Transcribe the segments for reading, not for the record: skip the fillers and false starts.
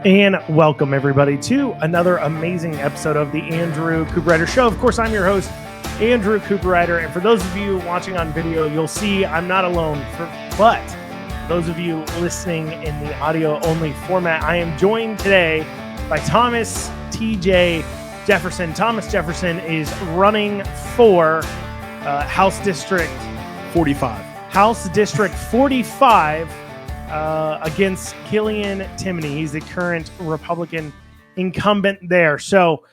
And welcome, everybody, to another amazing episode of the Andrew Cooperrider Show. Of course, I'm your host, Andrew Cooperrider. And for those of you watching on video, you'll see I'm not alone. But those of you listening in the audio-only format, I am joined today by Thomas T.J. Jefferson. Thomas Jefferson is running for House District 45. House District 45 against Killian Timoney. He's the current Republican incumbent there. So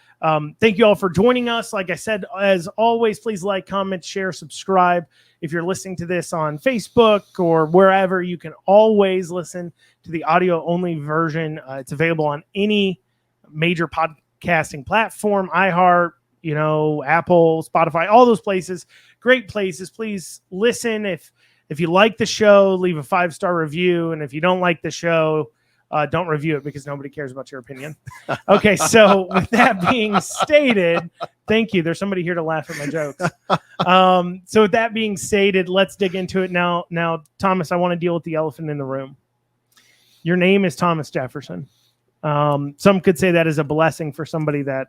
thank you all for joining us. Like I said, as always, please like, comment, share, subscribe. If you're listening to this on Facebook or wherever, you can always listen to the audio-only version. It's available on any major podcasting platform, iHeart, Apple, Spotify, all those places. Great places. Please listen. If you like the show, leave a 5-star review. And if you don't like the show, don't review it because nobody cares about your opinion. Okay, so with that being stated, thank you. There's somebody here to laugh at my jokes. So with that being stated, let's dig into it now. Now, Thomas, I want to deal with the elephant in the room. Your name is Thomas Jefferson. Some could say that is a blessing for somebody that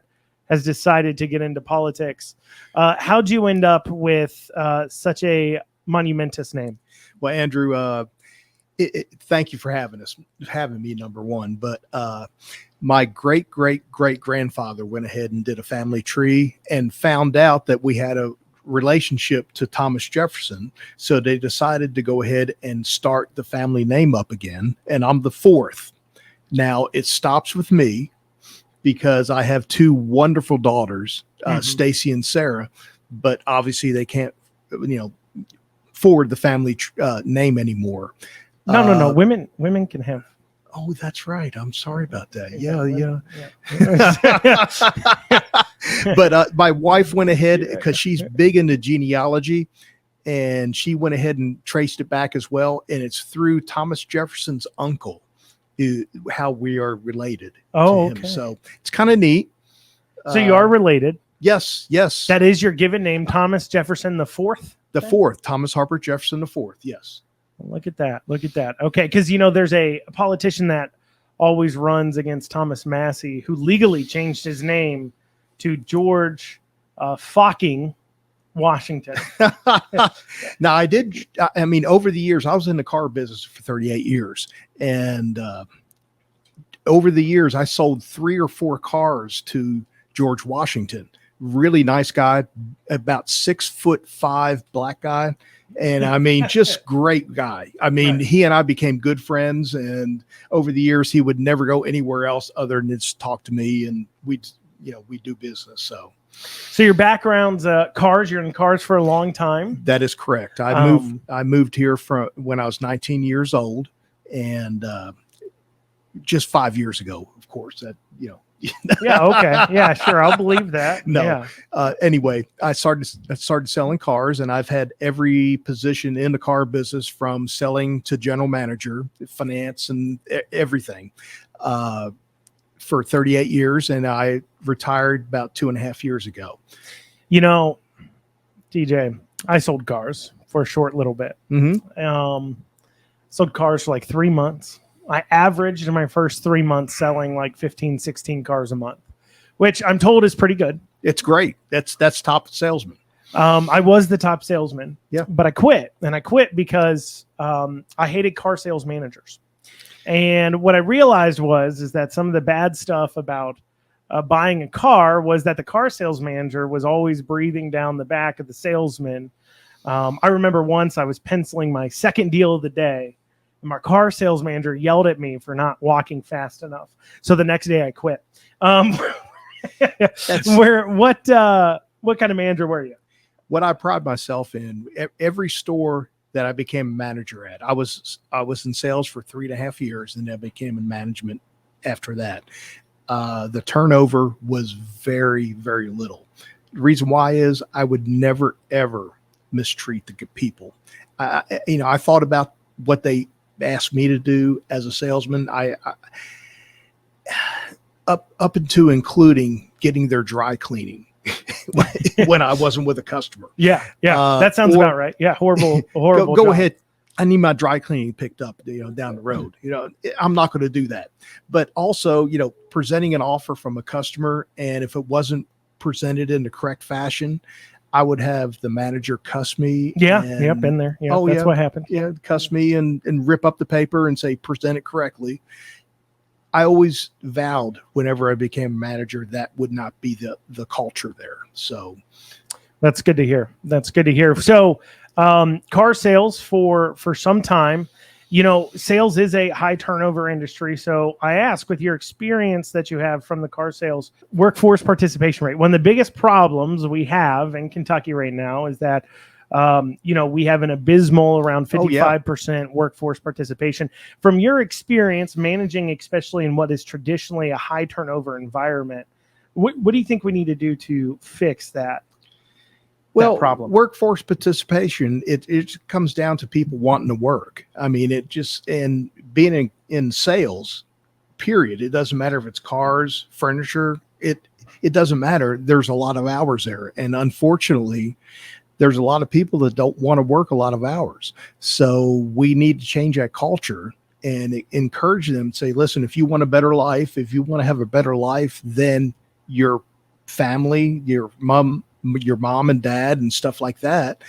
has decided to get into politics. How'd you end up with such a monumentous name? Well, Andrew, thank you for having me, number one. But my great grandfather went ahead and did a family tree and found out that we had a relationship to Thomas Jefferson. So they decided to go ahead and start the family name up again. And I'm the fourth. Now it stops with me because I have two wonderful daughters, Stacy and Sarah, but obviously they can't, forward the family name anymore. No. Women can have. Oh, that's right. I'm sorry about that. Yeah. But my wife went ahead because she's big into genealogy, and she went ahead and traced it back as well. And it's through Thomas Jefferson's uncle, how we are related to him. Okay. So it's kind of neat. So you are related. Yes. That is your given name, Thomas Jefferson the Fourth? The fourth, Thomas Harper Jefferson the Fourth. Yes. Look at that. Okay, because there's a politician that always runs against Thomas Massey, who legally changed his name to George Focking Washington. Now, over the years, I was in the car business for 38 years. And over the years, I sold 3 or 4 cars to George Washington. Really nice guy, about 6'5" black guy. And just great guy. Right. He and I became good friends, and over the years he would never go anywhere else other than just talk to me, and we do business. So your background's cars. You're in cars for a long time. That is correct. I moved here from when I was 19 years old, and just 5 years ago, of course, that. Yeah. Okay. Yeah, sure. I'll believe that. No. Yeah. Anyway, I started selling cars, and I've had every position in the car business, from selling to general manager, finance, and everything, for 38 years. And I retired about 2.5 years ago. DJ, I sold cars for a short little bit. Sold cars for like 3 months. I averaged in my first 3 months selling like 15, 16 cars a month, which I'm told is pretty good. It's great. That's top salesman. I was the top salesman, yeah, but I quit. And I quit because I hated car sales managers. And what I realized is that some of the bad stuff about buying a car was that the car sales manager was always breathing down the back of the salesman. I remember once I was penciling my second deal of the day, and my car sales manager yelled at me for not walking fast enough. So the next day I quit. What kind of manager were you? What I pride myself in, every store that I became a manager at, I was in sales for 3.5 years, and then I became in management after that. The turnover was very, very little. The reason why is I would never, ever mistreat the people. I thought about what they asked me to do as a salesman. I up into including getting their dry cleaning when I wasn't with a customer. Yeah. That sounds about right. Yeah. Horrible. Go ahead, I need my dry cleaning picked up, down the road. I'm not going to do that. But also, presenting an offer from a customer, and if it wasn't presented in the correct fashion, I would have the manager cuss me. Yeah, been there. Yeah, that's what happened. Yeah, cuss me and rip up the paper and say, present it correctly. I always vowed whenever I became a manager that would not be the culture there. So that's good to hear. So car sales for some time, sales is a high turnover industry. So I ask, with your experience that you have from the car sales, workforce participation rate, one of the biggest problems we have in Kentucky right now is that, we have an abysmal around 55% workforce participation. From your experience managing, especially in what is traditionally a high turnover environment, what do you think we need to do to fix that? Well, problem? Workforce participation, it comes down to people wanting to work. I mean, and being in sales, period. It doesn't matter if it's cars, furniture, it doesn't matter. There's a lot of hours there. And unfortunately, there's a lot of people that don't want to work a lot of hours. So we need to change that culture and encourage them to say, listen, if you want a better life, if you want to have a better life than your family, your mom and dad and stuff like that,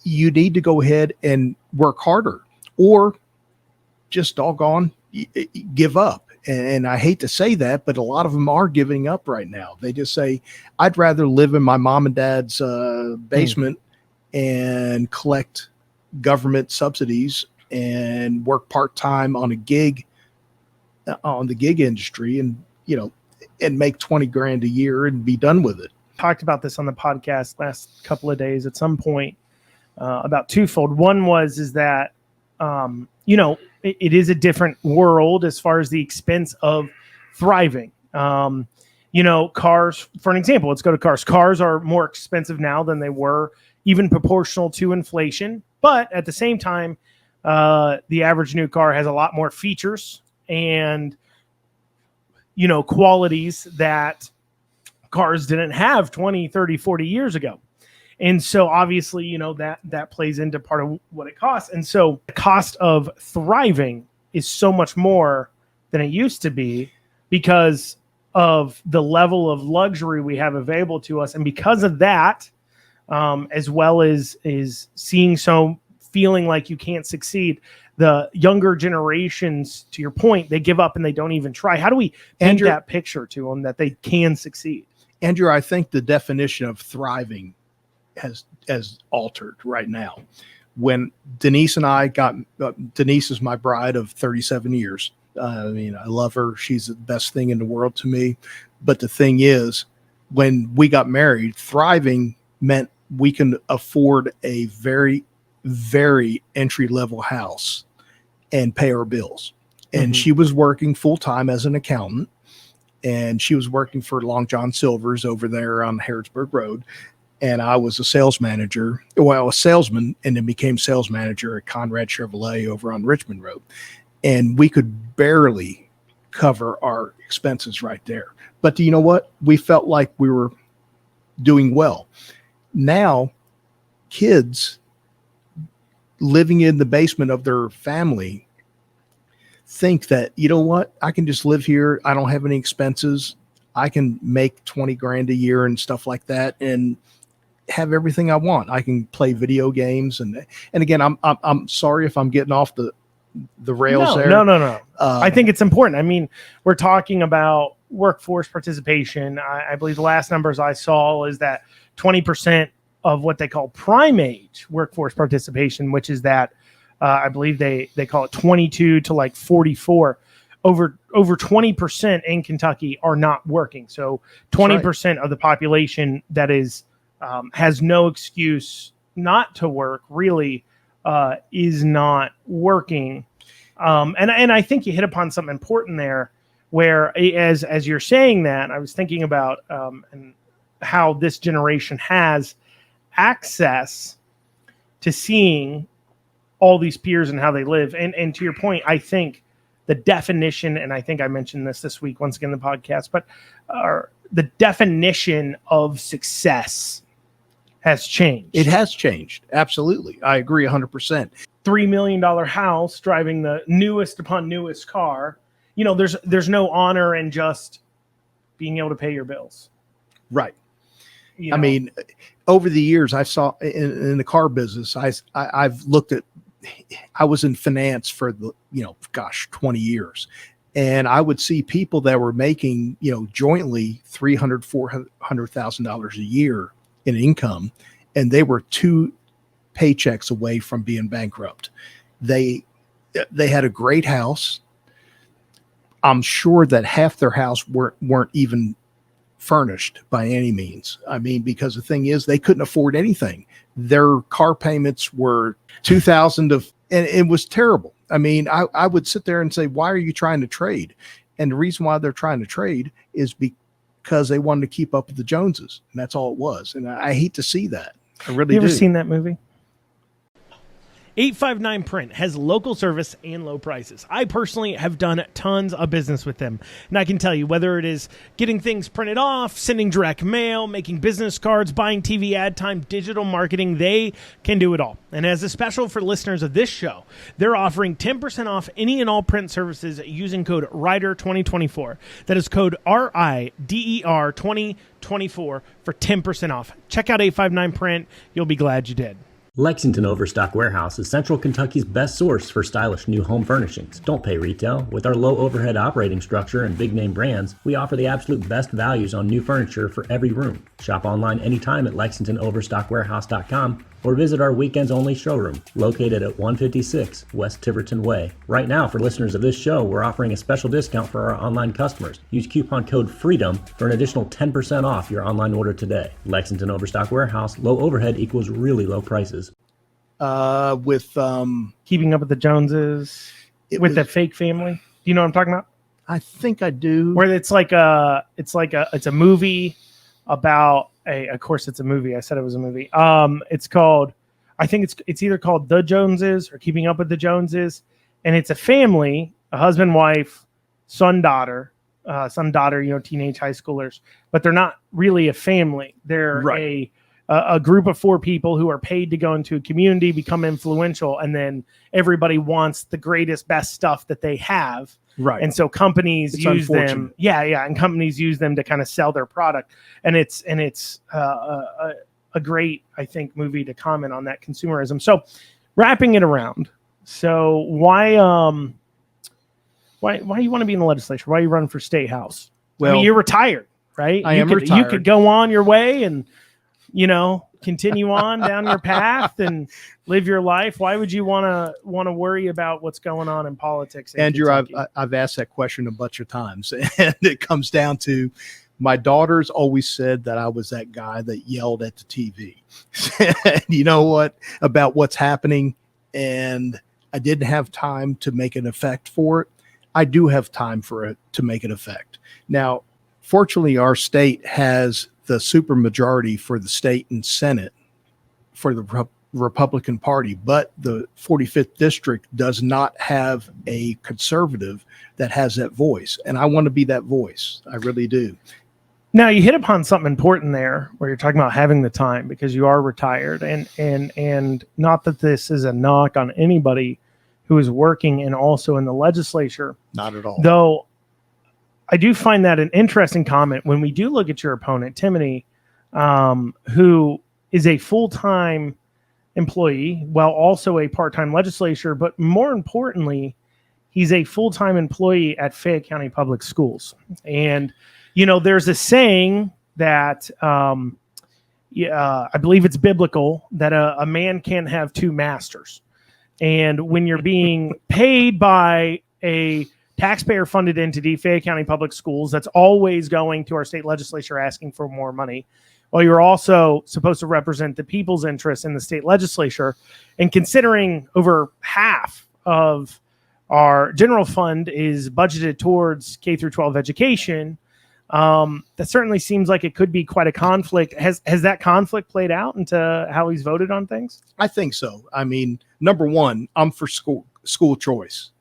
you need to go ahead and work harder, or just doggone give up. And I hate to say that, but a lot of them are giving up right now. They just say, I'd rather live in my mom and dad's basement and collect government subsidies and work part-time on the gig industry and make 20 grand a year and be done with it. Talked about this on the podcast last couple of days at some point about twofold. One is that it is a different world as far as the expense of thriving. Cars, for an example, let's go to cars. Cars are more expensive now than they were, even proportional to inflation. But at the same time, the average new car has a lot more features and qualities that cars didn't have 20, 30, 40 years ago. And so obviously, that plays into part of what it costs. And so the cost of thriving is so much more than it used to be because of the level of luxury we have available to us. And because of that, as well as feeling like you can't succeed, the younger generations, to your point, they give up and they don't even try. How do we paint that picture to them that they can succeed? Andrew, I think the definition of thriving has altered right now. When Denise and I Denise is my bride of 37 years. I love her. She's the best thing in the world to me. But the thing is, when we got married, thriving meant we can afford a very, very entry-level house and pay our bills. And she was working full-time as an accountant, and she was working for Long John Silver's over there on Harrodsburg Road. And I was a salesman, and then became sales manager at Conrad Chevrolet over on Richmond Road. And we could barely cover our expenses right there. But you know what? We felt like we were doing well. Now, kids living in the basement of their family think that, you know what? I can just live here. I don't have any expenses. I can make 20 grand a year and stuff like that and have everything I want. I can play video games. And again, I'm sorry if I'm getting off the rails there. No. I think it's important. I mean, we're talking about workforce participation. I believe the last numbers I saw is that 20% of what they call prime age workforce participation, which is that I believe they call it 22 to like 44. Over 20% in Kentucky are not working. So 20% of the population that is has no excuse not to work really is not working. And I think you hit upon something important there, where as you're saying that, I was thinking about and how this generation has access to seeing all these peers and how they live. And to your point, I think the definition, and I think I mentioned this week once again in the podcast, but the definition of success has changed. It has changed. Absolutely. I agree 100%. $3 million house, driving the newest upon newest car. You know, there's no honor in just being able to pay your bills. Right. You know? I mean, over the years, I saw in the car business, I've looked at, I was in finance for 20 years. And I would see people that were making, jointly $300,000-$400,000 a year in income, and they were 2 paychecks away from being bankrupt. They had a great house. I'm sure that half their house weren't even furnished by any means. I mean, because the thing is, they couldn't afford anything. Their car payments were $2,000 and it was terrible. I mean, I would sit there and say, why are you trying to trade? And the reason why they're trying to trade is because they wanted to keep up with the Joneses. And that's all it was. And I hate to see that. I really do. You ever seen that movie? 859 Print has local service and low prices. I personally have done tons of business with them. And I can tell you, whether it is getting things printed off, sending direct mail, making business cards, buying TV ad time, digital marketing, they can do it all. And as a special for listeners of this show, they're offering 10% off any and all print services using code RIDER2024. That is code RIDER 2024 for 10% off. Check out 859 Print. You'll be glad you did. Lexington Overstock Warehouse is Central Kentucky's best source for stylish new home furnishings. Don't pay retail. With our low overhead operating structure and big name brands, we offer the absolute best values on new furniture for every room. Shop online anytime at LexingtonOverstockWarehouse.com or visit our weekends only showroom located at 156 West Tiverton Way. Right now, for listeners of this show, we're offering a special discount for our online customers. Use coupon code FREEDOM for an additional 10% off your online order today. Lexington Overstock Warehouse, low overhead equals really low prices. With Keeping Up with the Joneses, with the fake family. Do you know what I'm talking about? I think I do. Where it's a movie about of course it's a movie. I said it was a movie. It's called, I think it's either called The Joneses or Keeping Up with the Joneses. And it's a family, a husband, wife, son, daughter, teenage high schoolers, but they're not really a family. They're right. a group of 4 people who are paid to go into a community, become influential, and then everybody wants the greatest, best stuff that they have. Right. And so companies use them. Yeah. And companies use them to kind of sell their product. And it's a great, I think, movie to comment on that consumerism. So wrapping it around. So why you want to be in the legislature? Why are you running for state house? Well, I mean, you're retired, right? I am retired. You could go on your way and, continue on down your path and live your life. Why would you want to worry about what's going on in politics? Andrew, I've asked that question a bunch of times, and it comes down to my daughters always said that I was that guy that yelled at the TV. You know what? About what's happening, and I didn't have time to make an effect for it. I do have time for it to make an effect. Now, fortunately, our state has the supermajority for the state and Senate for the Republican Party, but the 45th district does not have a conservative that has that voice. And I want to be that voice. I really do. Now, you hit upon something important there where you're talking about having the time because you are retired, and not that this is a knock on anybody who is working and also in the legislature. Not at all. Though I do find that an interesting comment when we do look at your opponent, Timoney, who is a full-time employee while also a part-time legislator, but more importantly, he's a full-time employee at Fayette County Public Schools. And, there's a saying that I believe it's biblical that a man can't have 2 masters. And when you're being paid by a taxpayer-funded entity, Fayette County Public Schools, that's always going to our state legislature asking for more money, while you're also supposed to represent the people's interests in the state legislature, and considering over half of our general fund is budgeted towards K through 12 education, that certainly seems like it could be quite a conflict. Has that conflict played out into how he's voted on things? I think so. I mean, number one, I'm for school choice.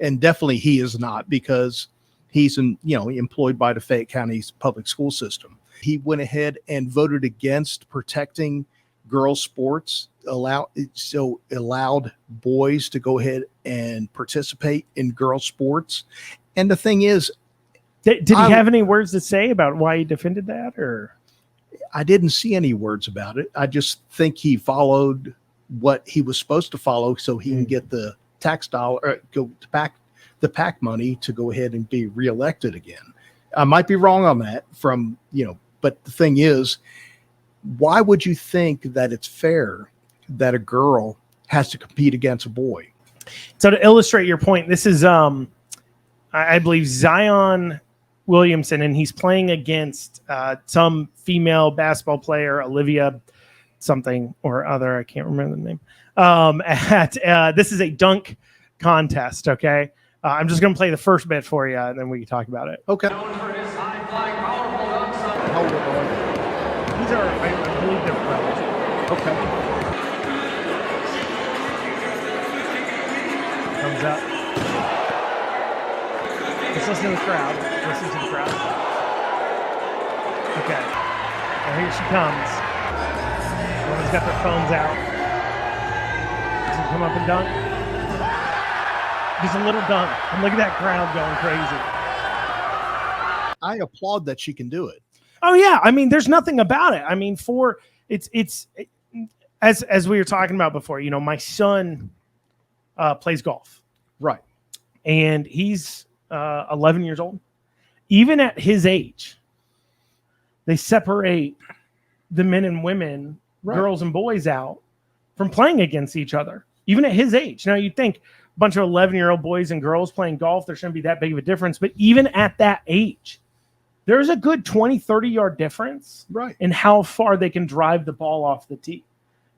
And definitely he is not, because he's employed by the Fayette County's public school system. He went ahead and voted against protecting girls sports, allowed boys to go ahead and participate in girls sports. And the thing is, did he have any words to say about why he defended that, or? I didn't see any words about it. I just think he followed what he was supposed to follow so he can get the tax dollar, the PAC money to go ahead and be reelected again. I might be wrong on that but the thing is, why would you think that it's fair that a girl has to compete against a boy? So to illustrate your point, this is, I believe, Zion Williamson, and he's playing against some female basketball player, Olivia something or other. I can't remember the name. This is a dunk contest, okay? I'm just going to play the first bit for you, and then we can talk about it. Okay. These are, I believe they're pros. Okay. Thumbs up. Let's listen to the crowd. Okay. Well, here she comes. Everyone's got their phones out. Does it come up and dunk? Just a little dunk. And look at that crowd going crazy. I applaud that she can do it. Oh yeah, I mean, there's nothing about it. I mean, as we were talking about before, my son plays golf, right? And he's 11 years old. Even at his age, they separate the men and women, right, girls and boys out from playing against each other. Even at his age, now you'd think a bunch of 11-year-old boys and girls playing golf, there shouldn't be that big of a difference, but even at that age, there's a good 20, 30-yard difference, right, in how far they can drive the ball off the tee,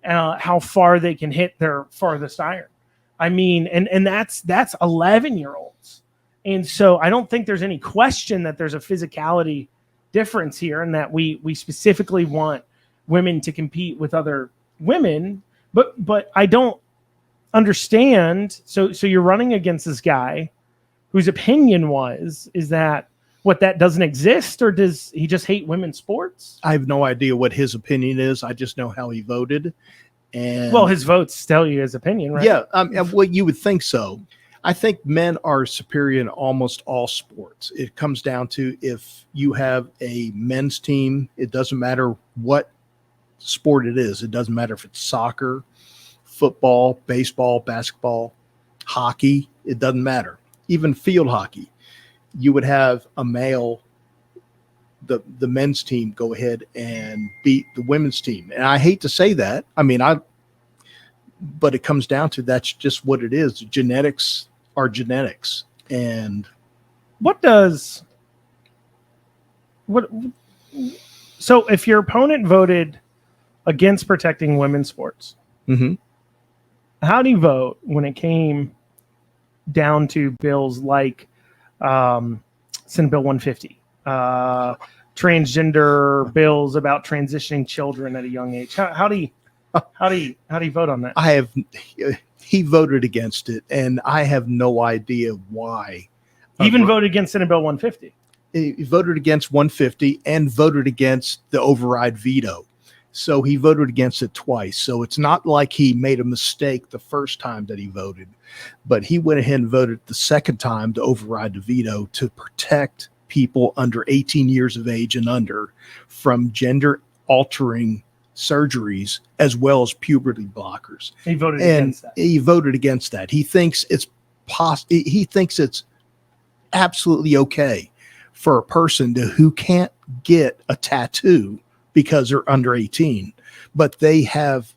how far they can hit their farthest iron. I mean, and that's 11-year-olds. And so I don't think there's any question that there's a physicality difference here, and that we specifically want women to compete with other women. But I don't understand. So you're running against this guy whose opinion is that that doesn't exist, or does he just hate women's sports? I have no idea what his opinion is. I just know how he voted. And well, his votes tell you his opinion, right? Yeah, well, you would think so. I think men are superior in almost all sports. It comes down to, if you have a men's team, it doesn't matter what sport it is. It doesn't matter if it's soccer, football, baseball, basketball, hockey. It doesn't matter. Even field hockey. You would have a male, the men's team, go ahead and beat the women's team. And I hate to say that. I mean, but it comes down to, that's just what it is. Genetics are genetics. And so if your opponent voted against protecting women's sports, mm-hmm, how do you vote when it came down to bills like Senate Bill 150, transgender bills about transitioning children at a young age? How do you vote on that? He voted against it, and I have no idea why. He even voted against Senate Bill 150. He voted against 150 and voted against the override veto. So he voted against it twice. So it's not like he made a mistake the first time that he voted, but he went ahead and voted the second time to override the veto to protect people under 18 years of age and under from gender altering surgeries, as well as puberty blockers. He voted against that. He voted against that. He thinks it's absolutely okay for a person who can't get a tattoo because they're under 18, but they have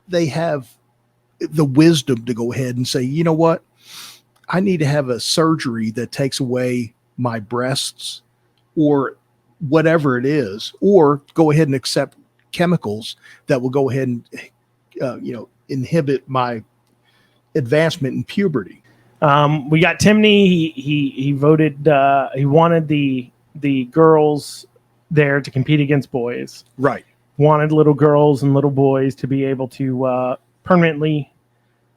the wisdom to go ahead and say, you know what, I need to have a surgery that takes away my breasts or whatever it is, or go ahead and accept chemicals that will go ahead and inhibit my advancement in puberty. We got Timoney. He voted. He wanted the girls there to compete against boys. Right. Wanted little girls and little boys to be able to permanently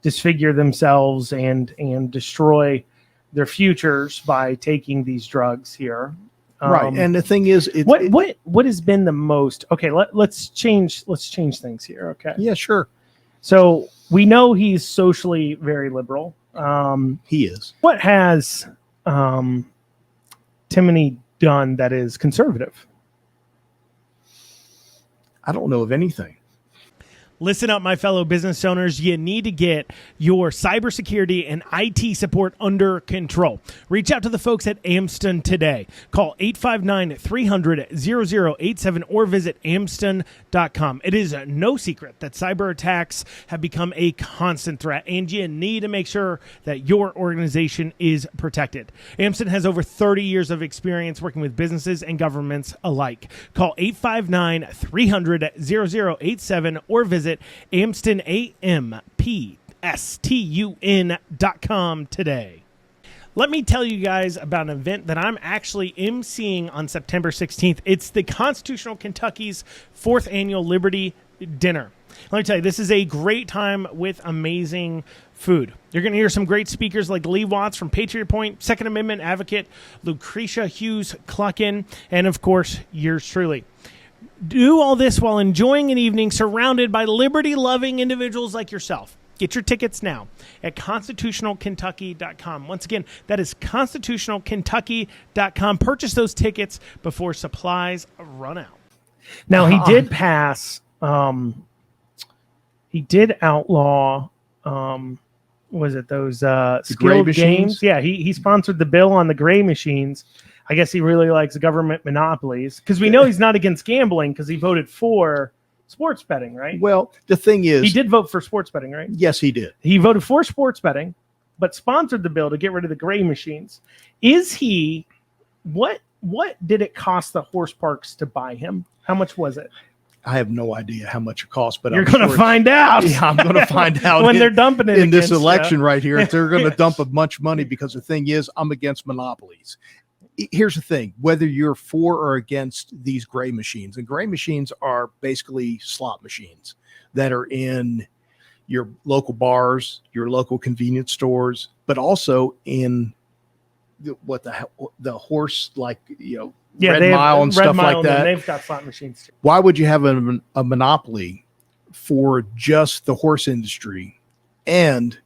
disfigure themselves and destroy their futures by taking these drugs here. Right. And the thing is, what has been the most? Okay, let's change things here. Okay. Yeah, sure. So we know he's socially very liberal. He is. What has Timoney done that is conservative? I don't know of anything. Listen up, my fellow business owners. You need to get your cybersecurity and IT support under control. Reach out to the folks at Amston today. Call 859-300-0087 or visit amston.com. It is no secret that cyber attacks have become a constant threat, and you need to make sure that your organization is protected. Amston has over 30 years of experience working with businesses and governments alike. Call 859-300-0087 or visit AmstonAMPSTUN.com today. Let me tell you guys about an event that I'm actually emceeing on September 16th. It's the Constitutional Kentucky's 4th Annual Liberty Dinner. Let me tell you, this is a great time with amazing food. You're going to hear some great speakers like Lee Watts from Patriot Point, Second Amendment advocate Lucretia Hughes Cluckin, and of course, yours truly. Do all this while enjoying an evening surrounded by liberty-loving individuals like yourself. Get your tickets now at constitutionalkentucky.com. Once again, that is constitutionalkentucky.com. Purchase those tickets before supplies run out. Now, he did pass, he did outlaw, was it those skilled games? Yeah, he sponsored the bill on the gray machines. I guess he really likes government monopolies because we know he's not against gambling because he voted for sports betting, right? Well, the thing is, he did vote for sports betting, right? Yes, he did. He voted for sports betting, but sponsored the bill to get rid of the gray machines. Is he? What did it cost the horse parks to buy him? How much was it? I have no idea how much it costs, but you're going to find out. Yeah, I'm going to find out when they're dumping it in this election right here. If they're going to dump a bunch of money, because the thing is, I'm against monopolies. Here's the thing, whether you're for or against these gray machines, and gray machines are basically slot machines that are in your local bars, your local convenience stores, but also in the horse, like, Red Mile and stuff like that. They've got slot machines too. Why would you have a monopoly for just the horse industry and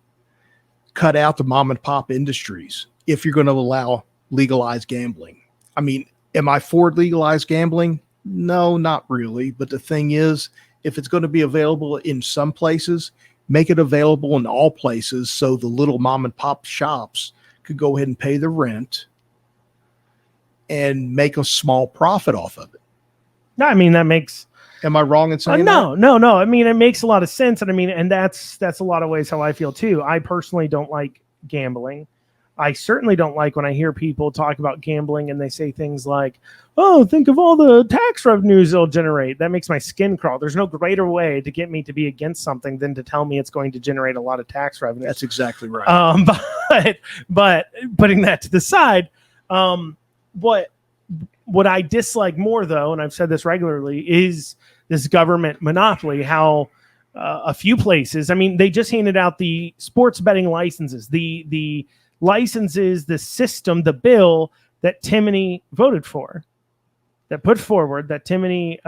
cut out the mom and pop industries if you're going to allow legalized gambling? I mean, am I for legalized gambling? No, not really. But the thing is, if it's going to be available in some places, make it available in all places so the little mom and pop shops could go ahead and pay the rent and make a small profit off of it. No, I mean, that makes... Am I wrong in saying that? No. I mean, it makes a lot of sense. And I mean, and that's a lot of ways how I feel too. I personally don't like gambling. I certainly don't like when I hear people talk about gambling and they say things like, oh, think of all the tax revenues it'll generate. That makes my skin crawl. There's no greater way to get me to be against something than to tell me it's going to generate a lot of tax revenue. That's exactly right. But putting that to the side, what I dislike more, though, and I've said this regularly, is this government monopoly, how a few places, I mean, they just handed out the sports betting licenses, the licenses, the system, the bill that Timoney voted for, that put forward, that Timoney,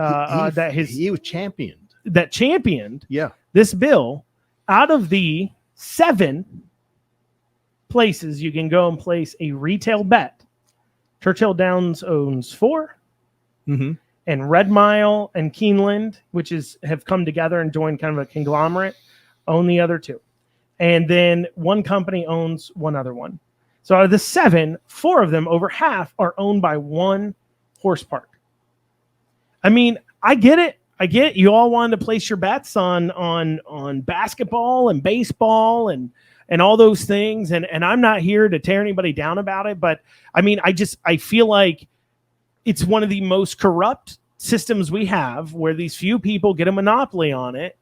he was championed. That championed this bill. Out of the 7 places you can go and place a retail bet, Churchill Downs owns 4, and Red Mile and Keeneland, which have come together and joined kind of a conglomerate, own the other 2. And then one company owns one other one. So out of the 7, 4 of them, over half, are owned by one horse park. I mean, I get it. You all wanted to place your bets on basketball and baseball and all those things. And I'm not here to tear anybody down about it. But I mean, I feel like it's one of the most corrupt systems we have, where these few people get a monopoly on it.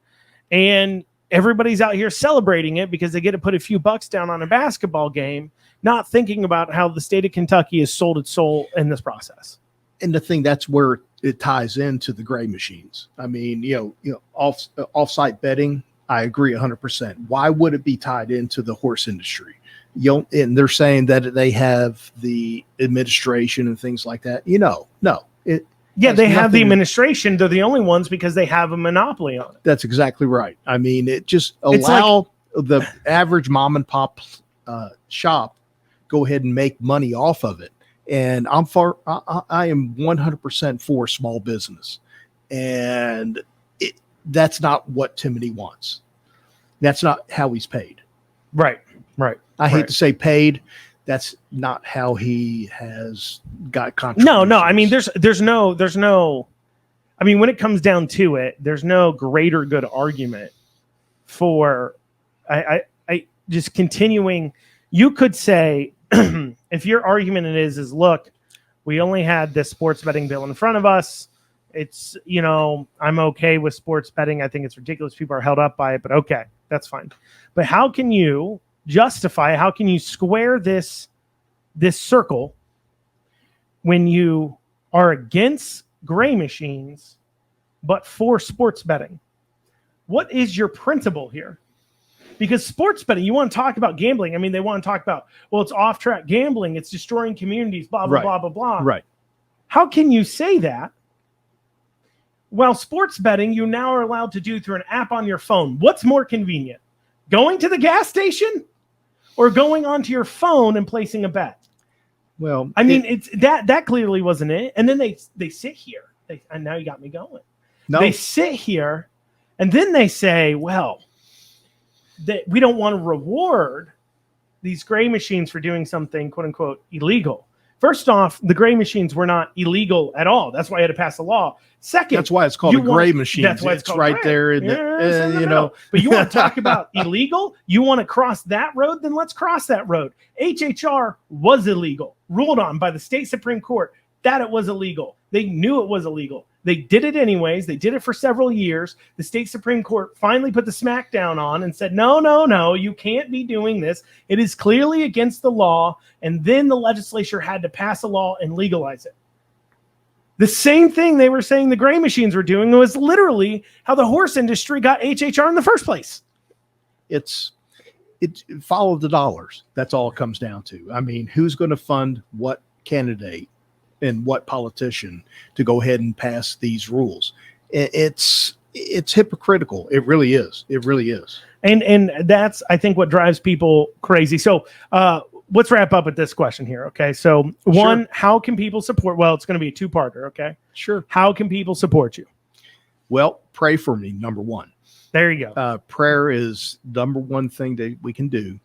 And everybody's out here celebrating it because they get to put a few bucks down on a basketball game, not thinking about how the state of Kentucky has sold its soul in this process. And the thing, that's where it ties into the gray machines. I mean, off-site betting. I agree 100%. Why would it be tied into the horse industry? And they're saying that they have the administration and things like that. No. They have the administration. They're the only ones because they have a monopoly on it. That's exactly right. I mean, it just allow the average mom and pop shop go ahead and make money off of it. And I am 100% for small business. And that's not what Timoney wants. That's not how he's paid. Right. I hate to say paid. That's not how he has got contributions. No. I mean, there's no. I mean, when it comes down to it, there's no greater good argument for. I just continuing. You could say, if your argument is look, we only had this sports betting bill in front of us. It's, I'm okay with sports betting. I think it's ridiculous. People are held up by it, but okay, that's fine. But how can you justify, how can you square this circle when you are against gray machines, but for sports betting? What is your principle here? Because sports betting, you want to talk about gambling. I mean, they want to talk about, well, it's off-track gambling. It's destroying communities, blah, blah, blah, blah, blah. Right. How can you say that? Well, sports betting, you now are allowed to do through an app on your phone. What's more convenient? Going to the gas station or going onto your phone and placing a bet? Well, I mean, it's that clearly wasn't it. And then they sit here. And now you got me going. No. They sit here and then they say, well, we don't want to reward these gray machines for doing something, quote unquote, illegal. First off, the gray machines were not illegal at all. That's why I had to pass a law. Second, that's why it's called a gray machine. That's why it's called right gray. There. But you want to talk about illegal? You want to cross that road? Then let's cross that road. HHR was illegal, ruled on by the state Supreme Court that it was illegal. They knew it was illegal. They did it anyways. They did it for several years. The state Supreme Court finally put the smackdown on and said, no, you can't be doing this. It is clearly against the law. And then the legislature had to pass a law and legalize it. The same thing they were saying the gray machines were doing was literally how the horse industry got HHR in the first place. It follow the dollars. That's all it comes down to. I mean, who's going to fund what candidate and what politician to go ahead and pass these rules? It's hypocritical. It really is. It really is. And that's, I think, what drives people crazy. So let's wrap up with this question here. Okay. So one, how can people support? Well, it's going to be a two-parter. Okay. Sure. How can people support you? Well, pray for me. Number one. There you go. Prayer is number one thing that we can do.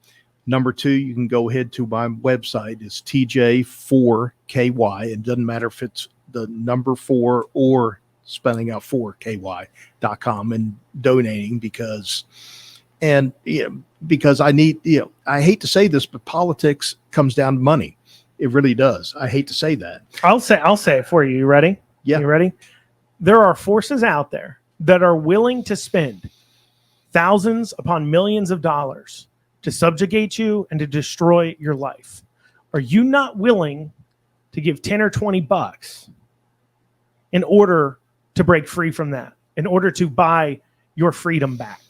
Number two, you can go ahead to my website. It's TJ4KY. It doesn't matter if it's the number 4 or spelling out 4KY.com and donating because I need, I hate to say this, but politics comes down to money. It really does. I hate to say that. I'll say it for you. You ready? Yeah. You ready? There are forces out there that are willing to spend thousands upon millions of dollars to subjugate you and to destroy your life. Are you not willing to give 10 or 20 bucks in order to break free from that, in order to buy your freedom back?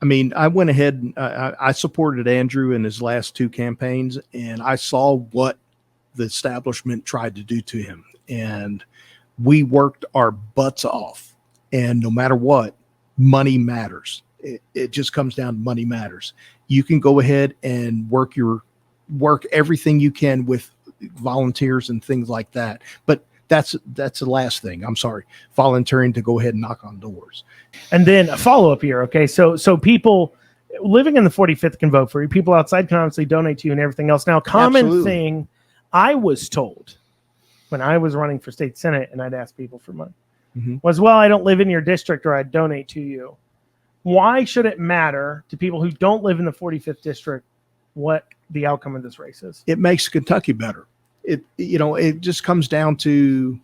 I mean, I went ahead and I supported Andrew in his last 2 campaigns, and I saw what the establishment tried to do to him. And we worked our butts off. And no matter what, money matters. It just comes down to money matters. You can go ahead and work everything you can with volunteers and things like that. But that's the last thing. I'm sorry. Volunteering to go ahead and knock on doors. And then a follow-up here. Okay. So people living in the 45th can vote for you. People outside can obviously donate to you and everything else. Now, common thing I was told when I was running for state senate and I'd ask people for money was, well, I don't live in your district or I'd donate to you. Why should it matter to people who don't live in the 45th district what the outcome of this race is? It makes Kentucky better. It just comes down to,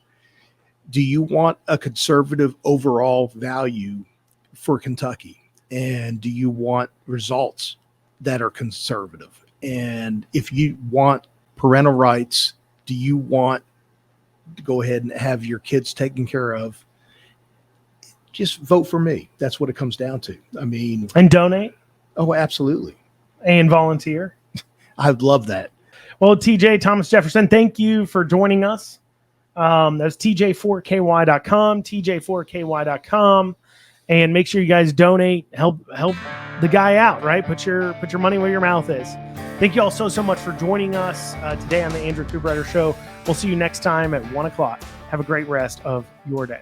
do you want a conservative overall value for Kentucky? And do you want results that are conservative? And if you want parental rights, do you want to go ahead and have your kids taken care of? just vote for me. That's what it comes down to. I mean, And donate oh, absolutely. and volunteer. I'd love that. Well, TJ, Thomas Jefferson, thank you for joining us. That's TJ4KY.com, TJ4KY.com. And make sure you guys donate, help the guy out, right? Put your money where your mouth is. Thank you all so much for joining us today on the Andrew Cooperrider Show. We'll see you next time at 1 o'clock. Have a great rest of your day.